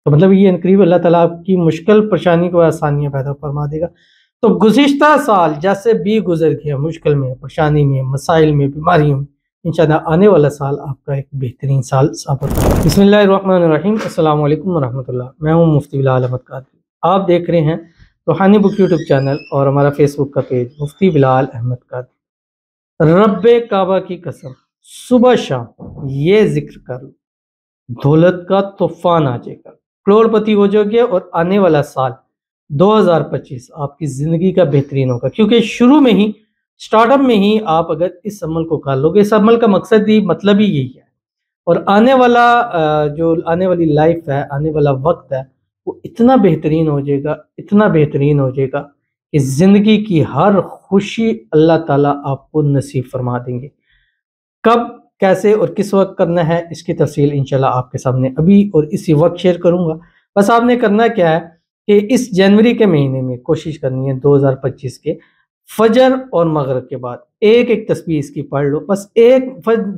تو مطلب یہ قریب اللہ تعالیٰ آپ کی مشکل پریشانی کو آسانیاں پیدا فرما دے گا۔ تو گزشتہ سال جیسے بھی گزر گیا مشکل میں، پریشانی میں، مسائل میں، بیماریوں میں، انشاءاللہ آنے والا سال آپ کا ایک بہترین سال ثابت ہوگا۔ بسم اللہ الرحمن الرحیم، السلام علیکم ورحمۃ اللہ۔ میں ہوں مفتی بلال احمد قادری، آپ دیکھ رہے ہیں روحانی بک یوٹیوب چینل اور ہمارا فیس بک کا پیج مفتی بلال احمد قادری۔ رب کعبہ کی قسم، صبح شام یہ ذکر کر لو، دولت کا طوفان آ جائے گا، کروڑ پتی ہو جاؤ گے، اور آنے والا سال 2025 آپ کی زندگی کا بہترین ہوگا، کیونکہ شروع میں ہی سٹارٹ اپ میں ہی آپ اگر اس عمل کو کر لو گے، اس عمل کا مقصد ہی مطلب ہی یہی ہے، اور آنے والی لائف ہے، آنے والا وقت ہے، وہ اتنا بہترین ہو جائے گا، اتنا بہترین ہو جائے گا کہ زندگی کی ہر خوشی اللہ تعالیٰ آپ کو نصیب فرما دیں گے۔ کب، کیسے اور کس وقت کرنا ہے، اس کی تفصیل انشاءاللہ آپ کے سامنے ابھی اور اسی وقت شیئر کروں گا۔ بس آپ نے کرنا کیا ہے کہ اس جنوری کے مہینے میں کوشش کرنی ہے 2025 کے فجر اور مغرب کے بعد ایک تسبیح اس کی پڑھ لو، بس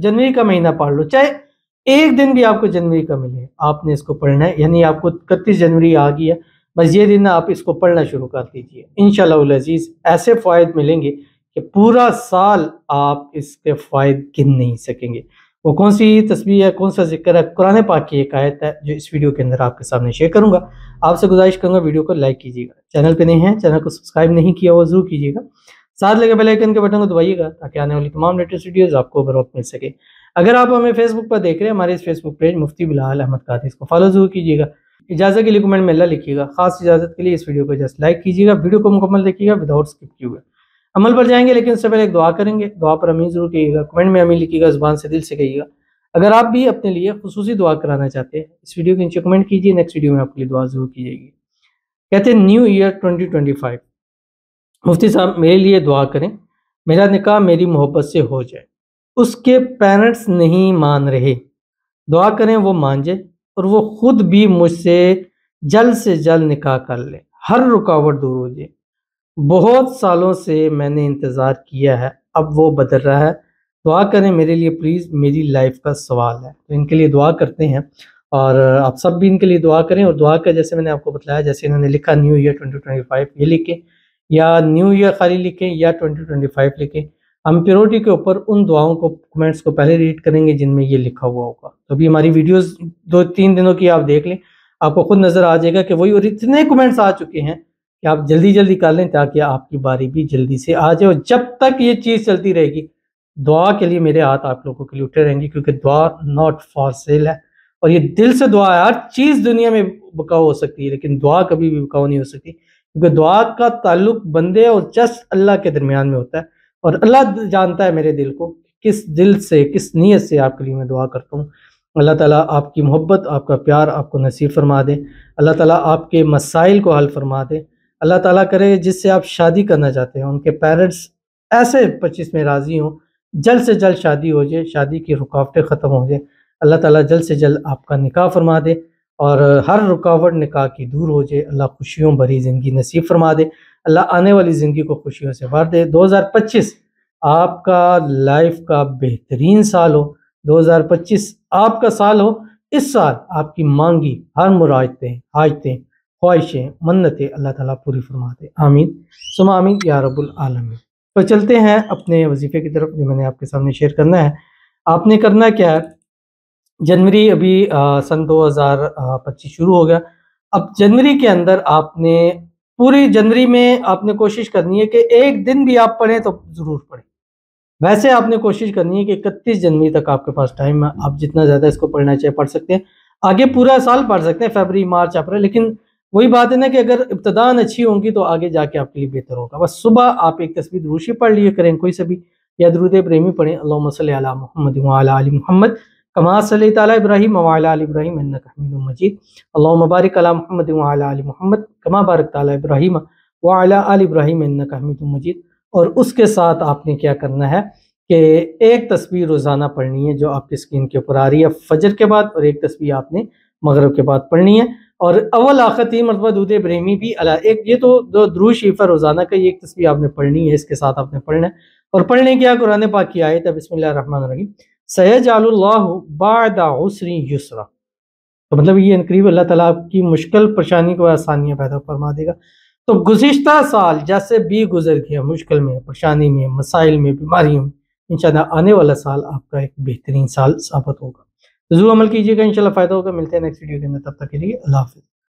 جنوری کا مہینہ پڑھ لو، چاہے ایک دن بھی آپ کو جنوری کا ملے، آپ نے اس کو پڑھنا ہے، یعنی آپ کو 31 جنوری آ گئی ہے، بس یہ دن آپ اس کو پڑھنا شروع کر دیجیے، انشاءاللہ العزیز ایسے فوائد ملیں گے کہ پورا سال آپ اس کے فوائد گن نہیں سکیں گے۔ وہ کون سی تسبیح ہے، کون سا ذکر ہے، قرآن پاک کی ایک آیت ہے جو اس ویڈیو کے اندر آپ کے سامنے شیئر کروں گا۔ آپ سے گزارش کروں گا ویڈیو کو لائک کیجیے گا، چینل پہ نہیں ہیں چینل کو سبسکرائب نہیں کیا وہ ضرور کیجیے گا، ساتھ لگے بیل آئیکن کے بٹن کو دبائیے گا تاکہ آنے والی تمام لیٹسٹ ویڈیوز آپ کو بر وقت مل سکے۔ اگر آپ ہمیں فیس بک پر دیکھ رہے ہیں، ہمارے اس فیس بک پیج مفتی بلال احمد قادری، اس کو فالو ضرور کیجیے گا۔ اجازت کے لیے کمنٹ میں اللہ لکھیے گا، خاص اجازت کے لیے اس ویڈیو کو جسٹ لائک کیجیے گا، ویڈیو کو مکمل دیکھیے گا وداؤٹ اسکپ کیے ہوئے۔ عمل پر جائیں گے لیکن اس سے پہلے ایک دعا کریں گے، دعا پر امین ضرور کہیے گا، کمنٹ میں امین لکھیے گا، زبان سے دل سے کہیے گا۔ اگر آپ بھی اپنے لیے خصوصی دعا کرانا چاہتے ہیں، اس ویڈیو کے نیچے کمنٹ کیجیے، نیکسٹ ویڈیو میں آپ کے لیے دعا ضرور کی جائے گی۔ کہتے ہیں نیو ایئر 2025، مفتی صاحب میرے لیے دعا کریں، میرا نکاح میری محبت سے ہو جائے، اس کے پیرنٹس نہیں مان رہے، دعا کریں وہ مان جائے اور وہ خود بھی مجھ سے جلد نکاح کر لے، ہر رکاوٹ دور ہو جائے، بہت سالوں سے میں نے انتظار کیا ہے، اب وہ بدل رہا ہے، دعا کریں میرے لیے پلیز، میری لائف کا سوال ہے۔ تو ان کے لیے دعا کرتے ہیں، اور آپ سب بھی ان کے لیے دعا کریں، اور دعا کا جیسے میں نے آپ کو بتلایا، جیسے انہوں نے لکھا نیو ایئر 2025 یہ لکھیں، یا نیو ایئر خالی لکھیں یا 2025 لکھیں، ہم پیروٹی کے اوپر ان دعاؤں کو کمنٹس کو پہلے ریڈ کریں گے جن میں یہ لکھا ہوا ہوگا۔ تو ابھی ہماری ویڈیوز 2-3 دنوں کی آپ دیکھ لیں، آپ کو خود نظر آ جائے گا کہ وہی، اور اتنے کمنٹس آ چکے ہیں کہ آپ جلدی جلدی کر لیں تاکہ آپ کی باری بھی جلدی سے آ جائے، اور جب تک یہ چیز چلتی رہے گی دعا کے لیے میرے ہاتھ آپ لوگوں کے لیے اٹھے رہیں گے، کیونکہ دعا ناٹ فار سیل ہے، اور یہ دل سے دعا ہے۔ ہر چیز دنیا میں بکاؤ ہو سکتی ہے لیکن دعا کبھی بھی بکاؤ نہیں ہو سکتی، کیونکہ دعا کا تعلق بندے اور جسٹ اللہ کے درمیان میں ہوتا ہے، اور اللہ جانتا ہے میرے دل کو، کس دل سے کس نیت سے آپ کے لیے میں دعا کرتا ہوں۔ اللہ تعالیٰ آپ کی محبت، آپ کا پیار آپ کو نصیب فرما دے، اللہ تعالیٰ آپ کے مسائل کو حل فرما دے، اللہ تعالیٰ کرے جس سے آپ شادی کرنا چاہتے ہیں ان کے پیرنٹس ایسے 25 میں راضی ہوں، جلد سے جلد شادی ہو جائے، شادی کی رکاوٹیں ختم ہو جائے، اللہ تعالیٰ جلد سے جلد آپ کا نکاح فرما دے، اور ہر رکاوٹ نکاح کی دور ہو جائے، اللہ خوشیوں بھری زندگی نصیب فرما دے، اللہ آنے والی زندگی کو خوشیوں سے بھر دے۔ 2025 آپ کا لائف کا بہترین سال ہو، 2025 آپ کا سال ہو، اس سال آپ کی مانگی ہر مرادیں، حاجتیں، خواہشیں، منتیں اللہ تعالیٰ پوری فرما دے، آمین ثم آمین یا رب العالمین۔ تو چلتے ہیں اپنے وظیفے کی طرف جو میں نے آپ کے سامنے شیئر کرنا ہے۔ آپ نے کرنا کیا ہے، جنوری ابھی سن 2025 شروع ہو گیا، اب جنوری کے اندر آپ نے پوری جنوری میں آپ نے کوشش کرنی ہے کہ ایک دن بھی آپ پڑھیں تو ضرور پڑھیں، ویسے آپ نے کوشش کرنی ہے کہ 31 جنوری تک آپ کے پاس ٹائم ہے، آپ جتنا زیادہ اس کو پڑھنا چاہے پڑھ سکتے ہیں، آگے پورا سال پڑھ سکتے ہیں، فروری، مارچ، اپریل، لیکن وہی بات ہے نا کہ اگر ابتداءً اچھی ہوں گی تو آگے جا کے آپ کے لیے بہتر ہوگا۔ بس صبح آپ ایک تسبیح دروشی پڑھ لیے کریں، کوئی سے بھی، یا درود ابراہیمی پڑھیں، اللہم صلی علی محمد وعلی آل محمد کما صلیت علی ابراہیم وعلی آل ابراہیم انک حمید مجید، اللہم بارک علی محمد وعلی آل محمد کما بارکت علی ابراہیم وعلی آل ابراہیم انک حمید مجید۔ اور اس کے ساتھ آپ نے کیا کرنا ہے کہ ایک تسبیح روزانہ پڑھنی ہے جو آپ کی اسکرین کے اوپر آ رہی ہے فجر کے بعد، اور ایک تسبیح آپ نے مغرب کے بعد پڑھنی ہے، اور اول آخر 3 مرتبہ درود ابراہیمی بھی ایک، یہ تو درود شریف ہے روزانہ کا، یہ ایک تسبیح آپ نے پڑھنی ہے، اس کے ساتھ آپ نے پڑھنا ہے، اور پڑھنے کیا قرآن پاک کی آیت ہے، بسم اللہ الرحمن الرحیم، سیجعل اللہ بعد عسر یسرا، تو مطلب یہ انقریب اللہ تعالیٰ آپ کی مشکل پریشانی کو آسانیاں پیدا فرما دے گا۔ تو گزشتہ سال جیسے بھی گزر گیا مشکل میں، پریشانی میں، مسائل میں، بیماریوں میں، انشاءاللہ آنے والا سال آپ کا ایک بہترین سال ثابت ہوگا۔ ضرور عمل کیجیے گا، انشاءاللہ فائدہ ہوگا۔ ملتے ہیں نیکسٹ ویڈیو کے اندر، تب تک کے لیے اللہ حافظ۔